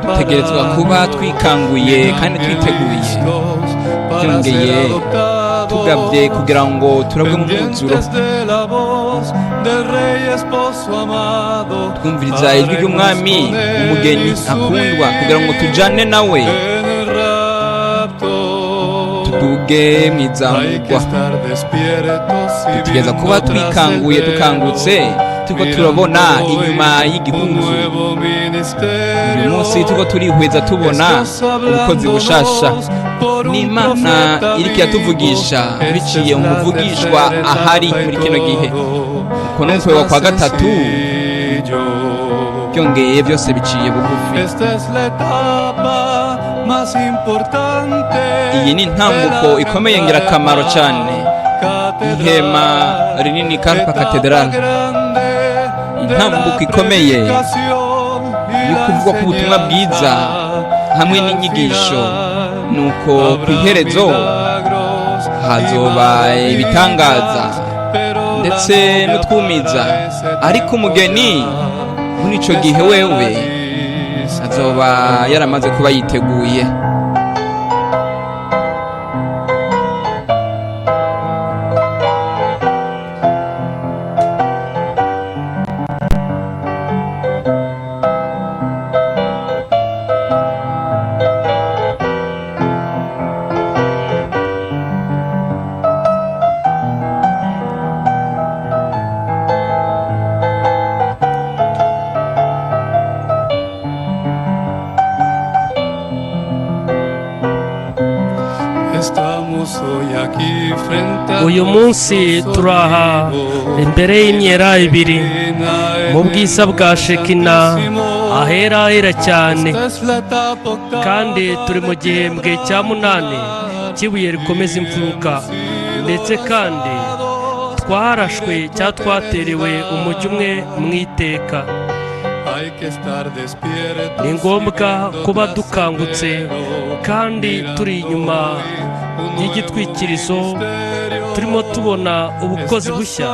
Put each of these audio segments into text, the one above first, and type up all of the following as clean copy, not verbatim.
dutegerezwa kuba twikanguye kandi twiteguye byongeye tugabye kugira ngo turabwe mu mwuzuro twumviriza ijwi ry'umwami umugeni akundwa kugira ngo tujane nawe tuduge mu izamurwa dutegereza kuba twikanguye dukangutse turiko turabona inyuma y'igihuzu uyu munsi turiko turihweza tubona ubukozi bushasha n'Imana iriko yatuvugisha biciye mu muvugishwa ahari muri kino gihe uko n'ukwegwa kwa gatatu byongeye byose biciye bugufi iyi ni intambuko ikomeye ngirakamaro cyane ihema rinini Karpa Cathedral intambuko ikomeye yo kuvuga ku butumwa bwiza hamwe n'inyigisho nuko ku iherezo hazoba ibitangaza ndetse n'utwumiza ariko umugeni muri ico gihe wewe azoba yaramaze kuba yiteguye uyu munsi turaha imbere y'imyera ibiri mu bwiza bwa Shekina ahera ahera cyane kandi turi mu gihembwe cya munani cy'ibuye rikomeza imfuruka ndetse kandi twarashwe cyangwa twaterewe umujyi umwe mu iteka ni ngombwa kuba dukangutse kandi turi inyuma y'igitwikirizo turimo tubona ubukozi bushya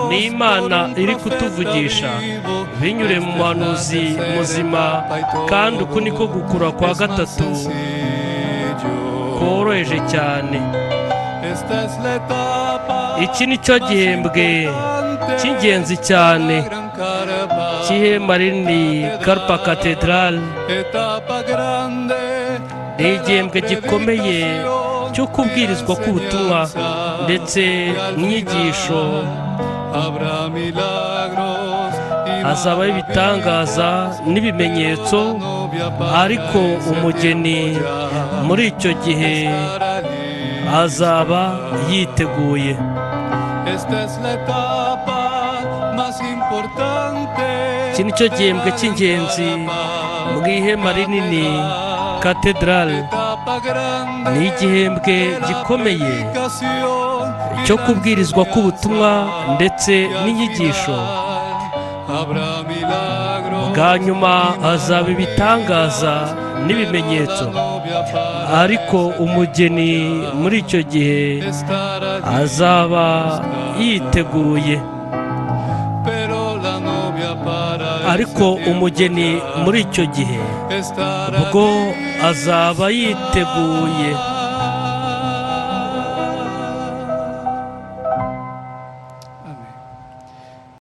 ni Imana iri kutuvugisha binyure mu muhanuzi muzima kandi uku niko gukura kwa gatatu koroheje cyane iki ni cyo gihembwe cy'ingenzi cyane cy'ihema rinini Karpa Cathedral ni igihembwe gikomeye cyo kubwirizwa k'ubutumwa ndetse n'inyigisho hazabaho ibitangaza n'ibimenyetso ariko umugeni muri icyo gihe azaba yiteguye iki ni cyo gihembwe cy'ingenzi mu ihema rinini Cathedral ni igihembwe gikomeye cyo kubwirizwa k'ubutumwa ndetse n'inyigisho bwa nyuma hazaba ibitangaza n'ibimenyetso ariko umugeni muri icyo gihe azaba yiteguye ariko umugeni muri icyo gihe ubwo azaba yiteguye